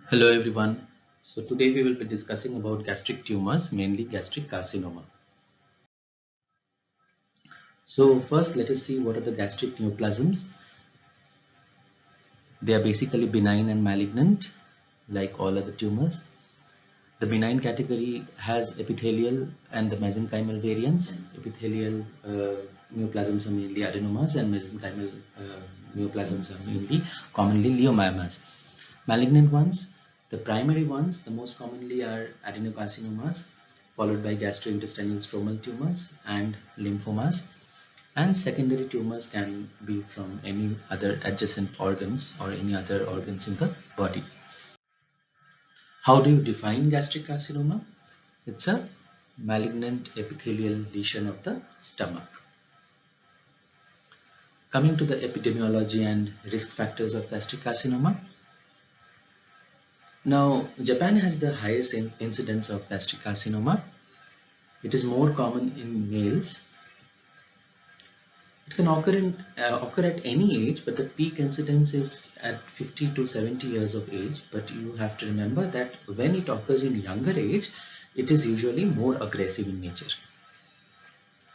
Hello everyone. So today we will be discussing about gastric tumors, mainly gastric carcinoma. So first let us see what are the gastric neoplasms. They are basically benign and malignant like all other tumors. The benign category has epithelial and the mesenchymal variants. Epithelial neoplasms are mainly adenomas and mesenchymal neoplasms are mainly commonly leiomyomas. Malignant ones, the primary ones, the most commonly are adenocarcinomas, followed by gastrointestinal stromal tumors and lymphomas. And secondary tumors can be from any other adjacent organs or any other organs in the body. How do you define gastric carcinoma? It's a malignant epithelial lesion of the stomach. Coming to the epidemiology and risk factors of gastric carcinoma. Now, Japan has the highest incidence of gastric carcinoma. It is more common in males. It can occur at any age, but the peak incidence is at 50 to 70 years of age. But you have to remember that when it occurs in younger age, it is usually more aggressive in nature.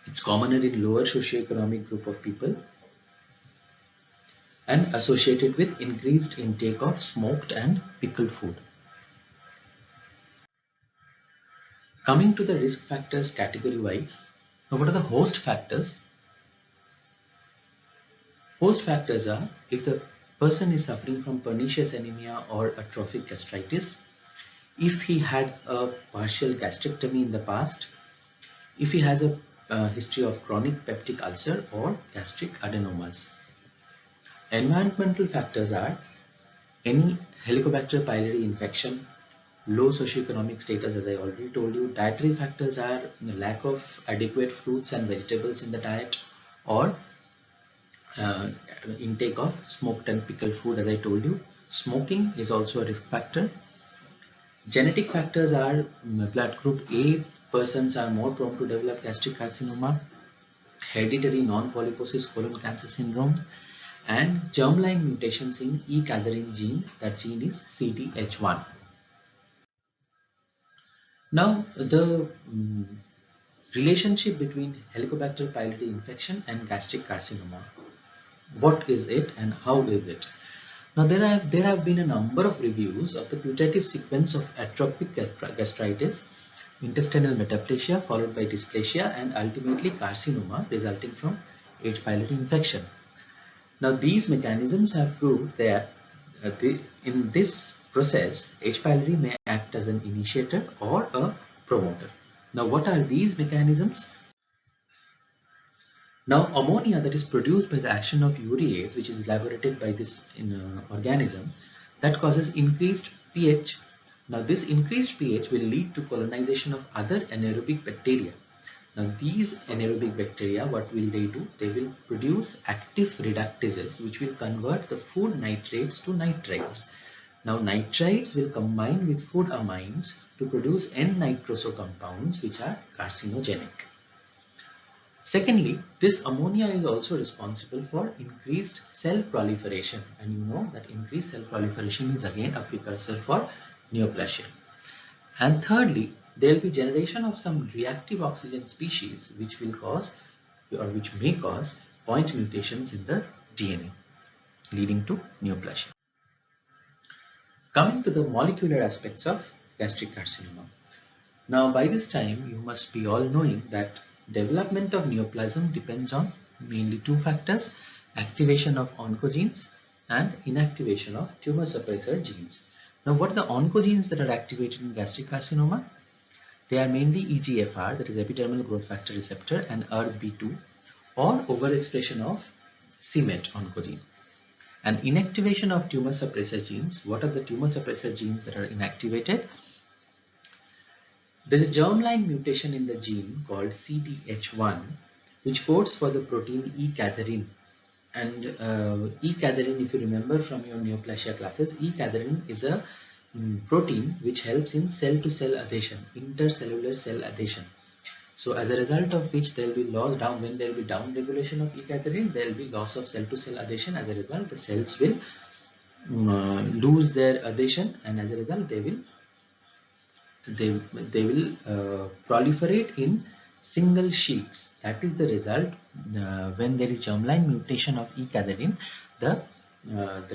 It's commoner in lower socioeconomic group of people and associated with increased intake of smoked and pickled food. Coming to the risk factors category wise, now what are the host factors? Host factors are if the person is suffering from pernicious anemia or atrophic gastritis, if he had a partial gastrectomy in the past, if he has a history of chronic peptic ulcer or gastric adenomas. Environmental factors are any Helicobacter pylori infection, low socioeconomic status, as I already told you. Dietary factors are the lack of adequate fruits and vegetables in the diet, or intake of smoked and pickled food, as I told you. Smoking is also a risk factor. Genetic factors are blood group A persons are more prone to develop gastric carcinoma, hereditary non-polyposis colon cancer syndrome, and germline mutations in E-cadherin gene. That gene is CDH1. Now, the relationship between Helicobacter pylori infection and gastric carcinoma. What is it and how is it? Now, there have been a number of reviews of the putative sequence of atrophic gastritis, intestinal metaplasia followed by dysplasia, and ultimately carcinoma resulting from H. pylori infection. Now, these mechanisms have proved that in this process, H. pylori may act as an initiator or a promoter. Now, what are these mechanisms? Now, ammonia that is produced by the action of urease, which is elaborated by this organism, that causes increased pH. Now, this increased pH will lead to colonization of other anaerobic bacteria. Now, these anaerobic bacteria, what will they do? They will produce active reductases, which will convert the food nitrates to nitrites. Now, nitrites will combine with food amines to produce N-nitroso compounds, which are carcinogenic. Secondly, this ammonia is also responsible for increased cell proliferation, and you know that increased cell proliferation is again a precursor for neoplasia. And thirdly, there will be generation of some reactive oxygen species which will cause or which may cause point mutations in the DNA, leading to neoplasia. Coming to the molecular aspects of gastric carcinoma. Now, by this time, you must be all knowing that development of neoplasm depends on mainly two factors: activation of oncogenes and inactivation of tumor suppressor genes. Now, what are the oncogenes that are activated in gastric carcinoma? They are mainly EGFR, that is epidermal growth factor receptor, and ERB2, or overexpression of c-Met oncogene. And inactivation of tumor suppressor genes. What are the tumor suppressor genes that are inactivated? There is a germline mutation in the gene called CDH1, which codes for the protein E-cadherin. And E-cadherin, if you remember from your neoplasia classes, E-cadherin is a protein which helps in cell-to-cell adhesion, intercellular cell adhesion. So as a result of which there will be loss down, when there will be down regulation of E-cadherin, there will be loss of cell-to-cell adhesion. As a result, the cells will lose their adhesion, and as a result they will proliferate in single sheets. That is the result when there is germline mutation of E. cadherin. The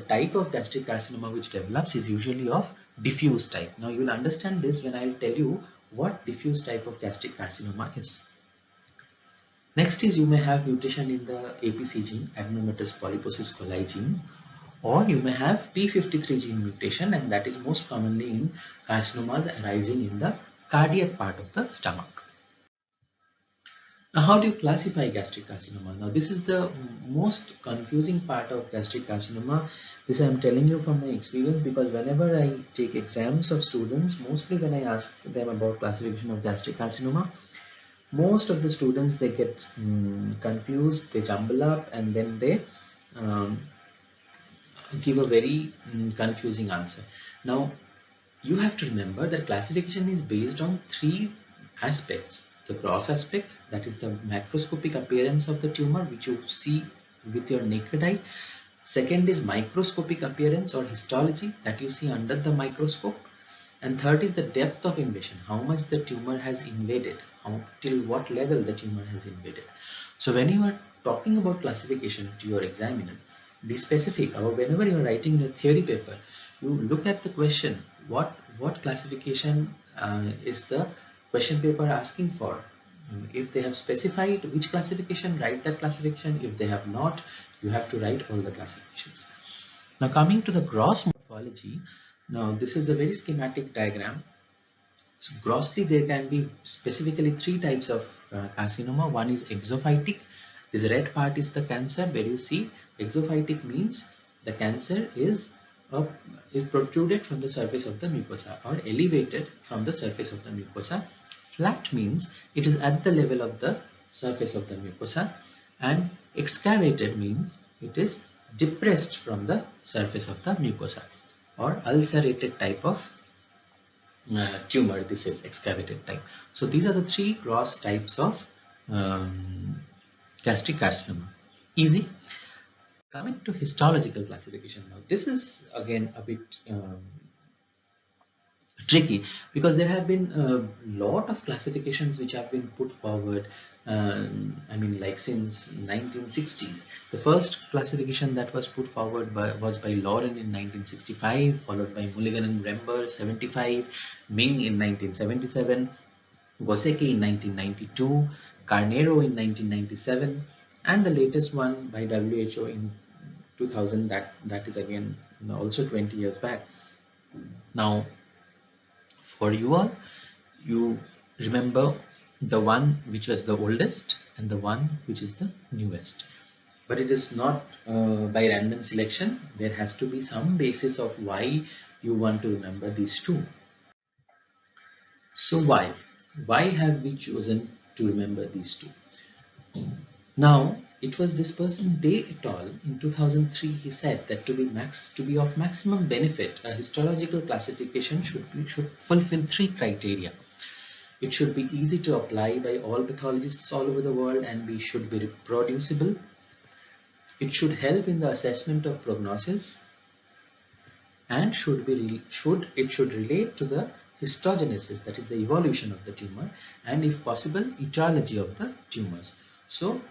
type of gastric carcinoma which develops is usually of diffuse type. Now you will understand this when I will tell you what diffuse type of gastric carcinoma is. Next is you may have mutation in the APC gene, adenomatous polyposis coli gene, or you may have P53 gene mutation, and that is most commonly in carcinomas arising in the cardiac part of the stomach. Now, how do you classify gastric carcinoma? Now, this is the most confusing part of gastric carcinoma. This I am telling you from my experience, because whenever I take exams of students, mostly when I ask them about classification of gastric carcinoma, most of the students, they get confused, they jumble up, and then they give a very confusing answer. Now, you have to remember that classification is based on three aspects. The gross aspect, that is the macroscopic appearance of the tumor which you see with your naked eye. Second is microscopic appearance or histology, that you see under the microscope. And third is the depth of invasion, how much the tumor has invaded, till what level the tumor has invaded. So when you are talking about classification to your examiner, be specific, or whenever you are writing a theory paper, you look at the question, what classification is the question paper asking for. If they have specified which classification, write that classification. If they have not, you have to write all the classifications. Now coming to the gross morphology, now this is a very schematic diagram. So grossly there can be specifically three types of carcinoma. One is exophytic. This red part is the cancer, where you see exophytic means the cancer is protruded from the surface of the mucosa or elevated from the surface of the mucosa. Flat means it is at the level of the surface of the mucosa, and excavated means it is depressed from the surface of the mucosa, or ulcerated type of tumor. This is excavated type. So these are the three gross types of gastric carcinoma. Easy. Coming to histological classification now, this is again a bit tricky, because there have been a lot of classifications which have been put forward. I mean, like since 1960s. The first classification that was put forward was by Lauren in 1965, followed by Mulligan and Rember 75, Ming in 1977, Goseki in 1992, Carnero in 1997, and the latest one by WHO in 2000. That is again also 20 years back. Now, for you all, you remember the one which was the oldest and the one which is the newest. But it is not by random selection. There has to be some basis of why you want to remember these two. So why have we chosen to remember these two? Now, it was this person Day et al. In 2003, he said that to be of maximum benefit, a histological classification should fulfill three criteria. It should be easy to apply by all pathologists all over the world, and should be reproducible. It should help in the assessment of prognosis, and it should relate to the histogenesis, that is the evolution of the tumor, and if possible, etiology of the tumors. So,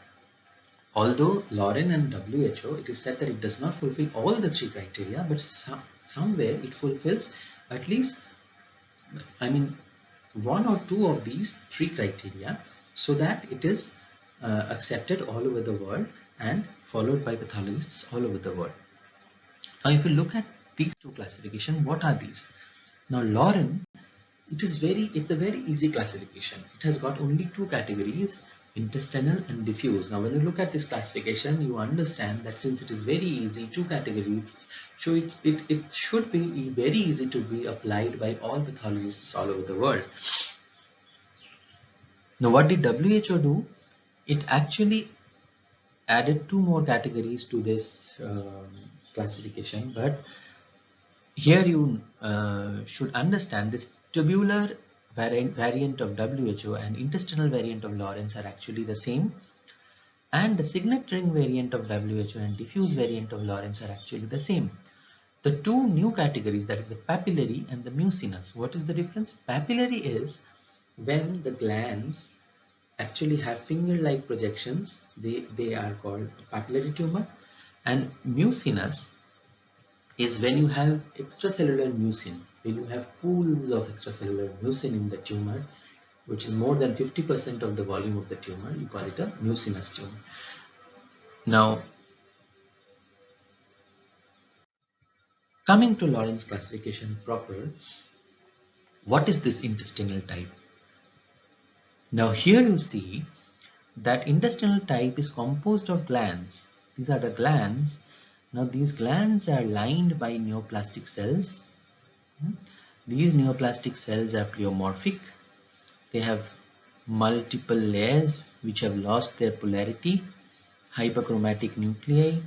although Lauren and WHO, it is said that it does not fulfill all the three criteria, but somewhere it fulfills at least, I mean, one or two of these three criteria, so that it is accepted all over the world and followed by pathologists all over the world. Now, if you look at these two classifications, what are these? Now, Lauren, it's a very easy classification. It has got only two categories, intestinal and diffuse. Now, when you look at this classification, you understand that since it is very easy, two categories, so it should be very easy to be applied by all pathologists all over the world. Now, what did WHO do? It actually added two more categories to this classification, but here you should understand this tubular variant of WHO and intestinal variant of Lawrence are actually the same, and the signet ring variant of WHO and diffuse variant of Lawrence are actually the same. the two new categories, that is the papillary and the mucinous. What is the difference? Papillary is when the glands actually have finger-like projections. They are called papillary tumor. And mucinous is when you have extracellular mucin, when you have pools of extracellular mucin in the tumor, which is more than 50% of the volume of the tumor. You call it a mucinous tumor. Now, coming to Lawrence classification proper, what is this intestinal type? Now here you see that intestinal type is composed of glands. These are the glands. Now these glands are lined by neoplastic cells. These neoplastic cells are pleomorphic. They have multiple layers which have lost their polarity, hyperchromatic nuclei,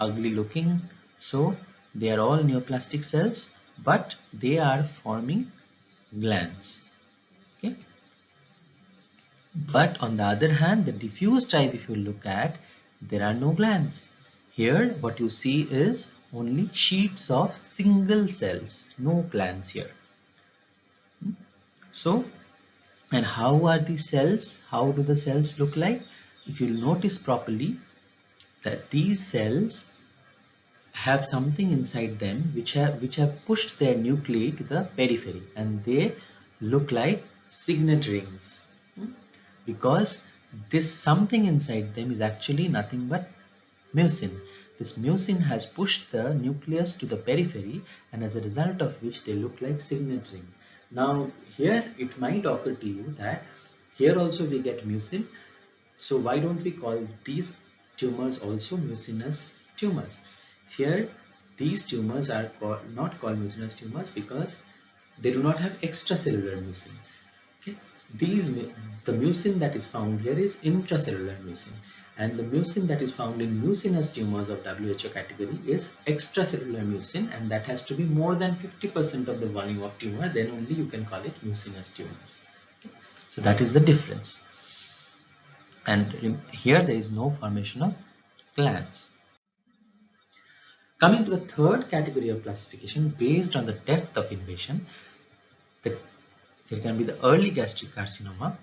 ugly looking. So they are all neoplastic cells, but they are forming glands. Okay. But on the other hand, the diffuse type, if you look at, there are no glands. Here what you see is only sheets of single cells, no glands here. So, and how are these cells? How do the cells look like? If you notice properly, that these cells have something inside them which have pushed their nuclei to the periphery, and they look like signet rings. Because this something inside them is actually nothing but mucin. This mucin has pushed the nucleus to the periphery, and as a result of which they look like signet ring. Now here it might occur to you that here also we get mucin, so why don't we call these tumors also mucinous tumors? Here these tumors are not called mucinous tumors because they do not have extracellular mucin. Okay. The mucin that is found here is intracellular mucin, and the mucin that is found in mucinous tumors of WHO category is extracellular mucin, and that has to be more than 50% of the volume of tumor, then only you can call it mucinous tumors. Okay. So that is the difference. And here there is no formation of glands. Coming to the third category of classification, based on the depth of invasion, there can be the early gastric carcinoma,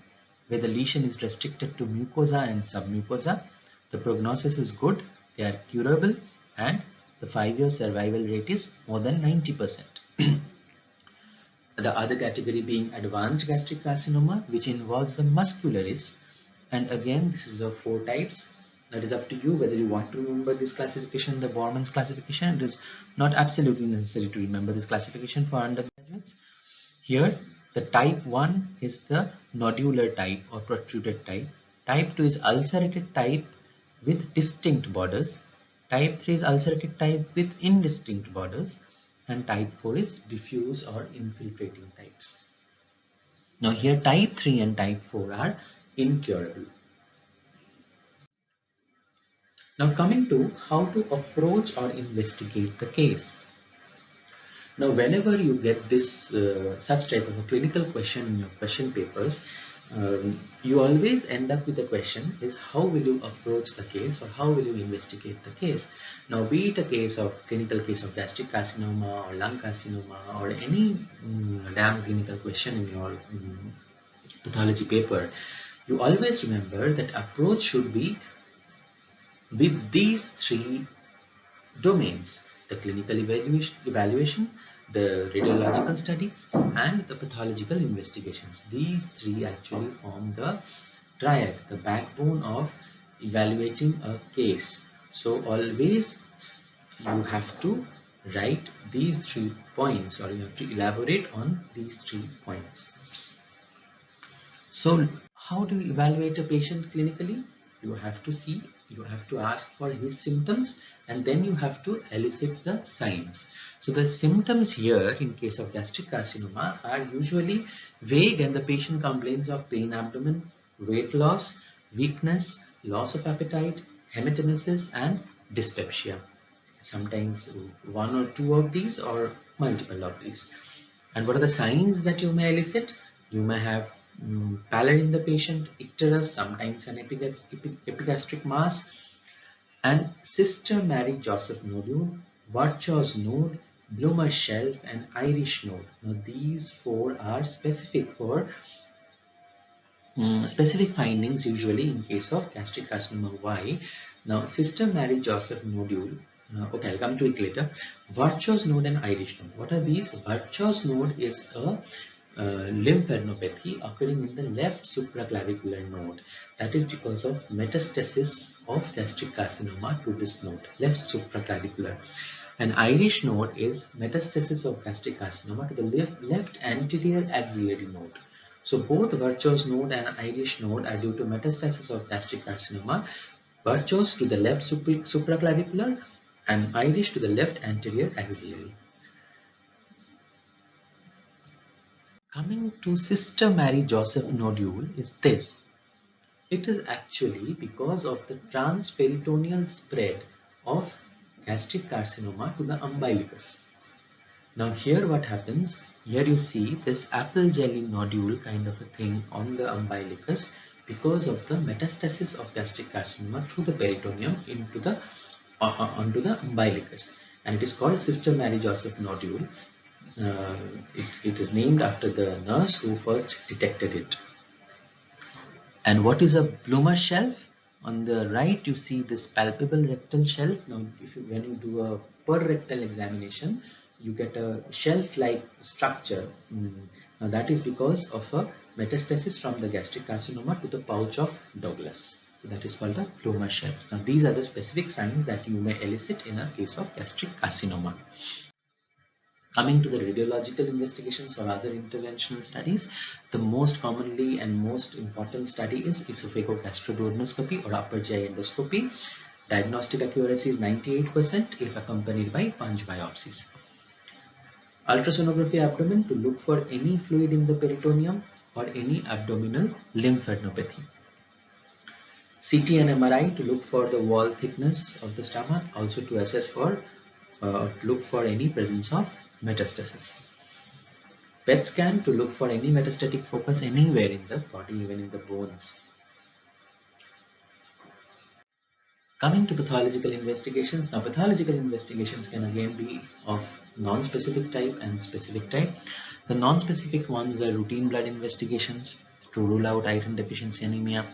where the lesion is restricted to mucosa and submucosa. The prognosis is good, they are curable, and the 5-year survival rate is more than 90%. The other category being advanced gastric carcinoma, which involves the muscularis, and again this is of 4 types. That is up to you whether you want to remember this classification, the Borman's classification. It is not absolutely necessary to remember this classification for undergraduates. Here the type 1 is the nodular type or protruded type. Type 2 is ulcerated type with distinct borders. Type 3 is ulcerated type with indistinct borders. And type 4 is diffuse or infiltrating types. Now here type 3 and type 4 are incurable. Now coming to how to approach or investigate the case. Now whenever you get this such type of a clinical question in your question papers, you always end up with the question is how will you approach the case, or how will you investigate the case. Now be it a clinical case of gastric carcinoma or lung carcinoma or any damn clinical question in your pathology paper, you always remember that approach should be with these 3 domains: the clinical evaluation, the radiological studies, and the pathological investigations. These 3 actually form the triad, the backbone of evaluating a case. So always you have to write these 3 points, or you have to elaborate on these 3 points. So how do you evaluate a patient clinically? You have to ask for his symptoms, and then you have to elicit the signs. So the symptoms here in case of gastric carcinoma are usually vague, and the patient complains of pain abdomen, weight loss, weakness, loss of appetite, hematemesis, and dyspepsia. Sometimes 1 or 2 of these, or multiple of these. And what are the signs that you may elicit? You may have pallor in the patient, icterus, sometimes an epigastric mass, and Sister Mary Joseph nodule, Virchow's node, Bloomer's shelf, and Irish node. Now these four are specific for specific findings usually in case of gastric carcinoma. Why? Now, Sister Mary Joseph nodule. Okay, I'll come to it later. Virchow's node and Irish node. What are these? Virchow's node is a lymphadenopathy occurring in the left supraclavicular node. That is because of metastasis of gastric carcinoma to this node, left supraclavicular. An Irish node is metastasis of gastric carcinoma to the left anterior axillary node. So both Virchow's node and Irish node are due to metastasis of gastric carcinoma. Virchow's to the left supraclavicular and Irish to the left anterior axillary. Coming to Sister Mary Joseph nodule is this. It is actually because of the transperitoneal spread of gastric carcinoma to the umbilicus. Now here what happens, here you see this apple jelly nodule kind of a thing on the umbilicus because of the metastasis of gastric carcinoma through the peritoneum into the onto the umbilicus, and it is called Sister Mary Joseph nodule. It is named after the nurse who first detected it. And what is a Bloomer shelf? On the right you see this palpable rectal shelf. Now when you do a per rectal examination, you get a shelf-like structure. Now that is because of a metastasis from the gastric carcinoma to the pouch of Douglas. So that is called a Bloomer shelf. Now these are the specific signs that you may elicit in a case of gastric carcinoma. Coming to the radiological investigations or other interventional studies, the most commonly and most important study is esophagogastroduodenoscopy or upper GI endoscopy. Diagnostic accuracy is 98% if accompanied by punch biopsies. Ultrasonography abdomen to look for any fluid in the peritoneum or any abdominal lymphadenopathy. CT and MRI to look for the wall thickness of the stomach, also to assess for look for any presence of metastasis. PET scan to look for any metastatic focus anywhere in the body, even in the bones. Coming to pathological investigations, now pathological investigations can again be of non-specific type and specific type. The non-specific ones are routine blood investigations to rule out iron deficiency anemia.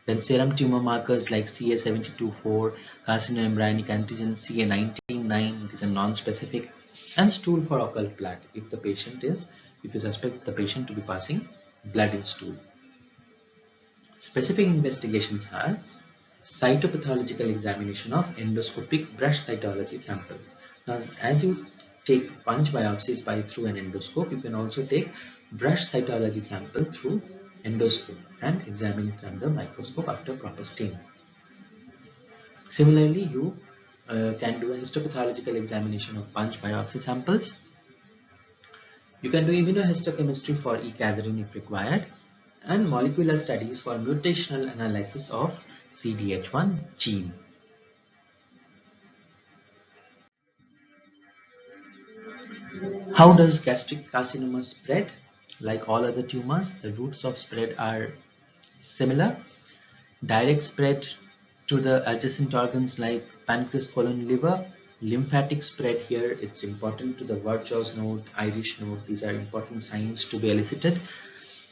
Then serum tumor markers like CA72-4, carcinoembryonic antigen CA19-9, these are non-specific, and stool for occult blood if you suspect the patient to be passing blood in stool. Specific investigations are cytopathological examination of endoscopic brush cytology sample. Now, as you take punch biopsies through an endoscope, you can also take brush cytology sample through endoscope and examine it under microscope after proper staining. Similarly, you can do a histopathological examination of punch biopsy samples. You can do immunohistochemistry for e-gathering if required, and molecular studies for mutational analysis of CDH1 gene. How does gastric carcinoma spread? Like all other tumors, the routes of spread are similar. Direct spread to the adjacent organs like pancreas, colon, liver. Lymphatic spread here, it's important to the Virchow's node, Irish node. These are important signs to be elicited.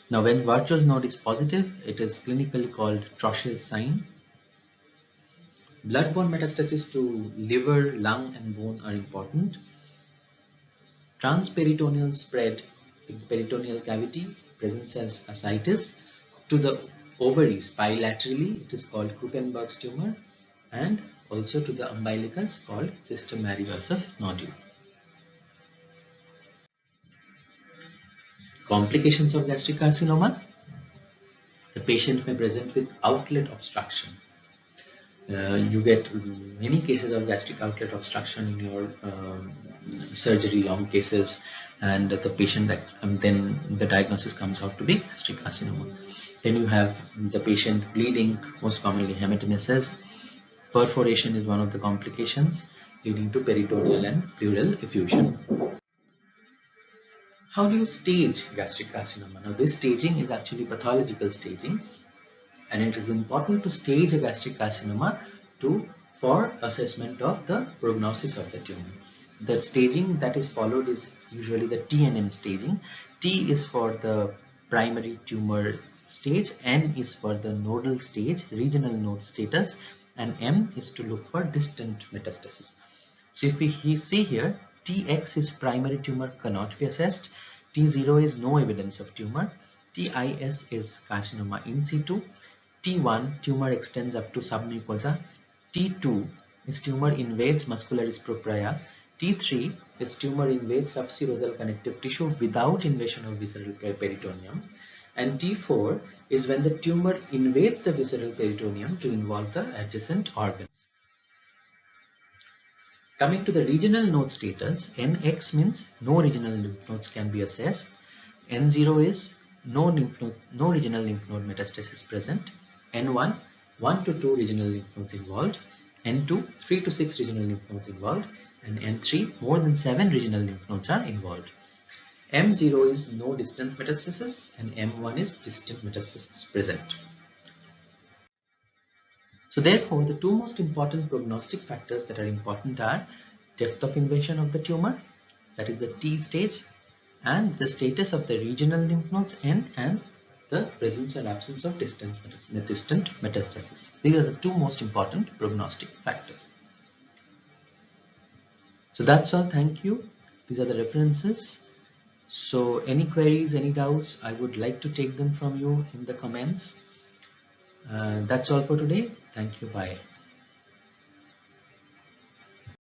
Now when Virchow's node is positive, it is clinically called Troche's sign. Blood-borne metastasis to liver, lung and bone are important. Transperitoneal spread to the peritoneal cavity presents as ascites. To the ovaries bilaterally, it is called Krukenberg's tumor, and also to the umbilicus called Sister Mary Joseph nodule. Complications of gastric carcinoma. The patient may present with outlet obstruction. You get many cases of gastric outlet obstruction in your surgery, long cases, and the patient then the diagnosis comes out to be gastric carcinoma. Then you have the patient bleeding, most commonly hematemesis. Perforation is one of the complications leading to peritoneal and pleural effusion. How do you stage gastric carcinoma? Now this staging is actually pathological staging, and it is important to stage a gastric carcinoma for assessment of the prognosis of the tumor. The staging that is followed is usually the T and M staging. T is for the primary tumor stage, N is for the nodal stage, regional node status, and M is to look for distant metastasis. So if we see here, Tx is primary tumor cannot be assessed, T0 is no evidence of tumor, TIS is carcinoma in situ, T1 tumor extends up to submucosa, T2 is tumor invades muscularis propria, T3 is tumor invades subserosal connective tissue without invasion of visceral peritoneum, and T4 is when the tumor invades the visceral peritoneum to involve the adjacent organs. Coming to the regional node status, NX means no regional lymph nodes can be assessed, N0 is no regional lymph node metastasis present, N1 1 to 2 regional lymph nodes involved, N2 3 to 6 regional lymph nodes involved, and N3 more than 7 regional lymph nodes are involved. M0 is no distant metastasis and M1 is distant metastasis present. So therefore, the two most important prognostic factors that are important are depth of invasion of the tumor, that is the T stage, and the status of the regional lymph nodes N, and the presence or absence of distant metastasis. These are the two most important prognostic factors. So that's all. Thank you. These are the references. So any queries, any doubts, I would like to take them from you in the comments. That's all for today. Thank you. Bye.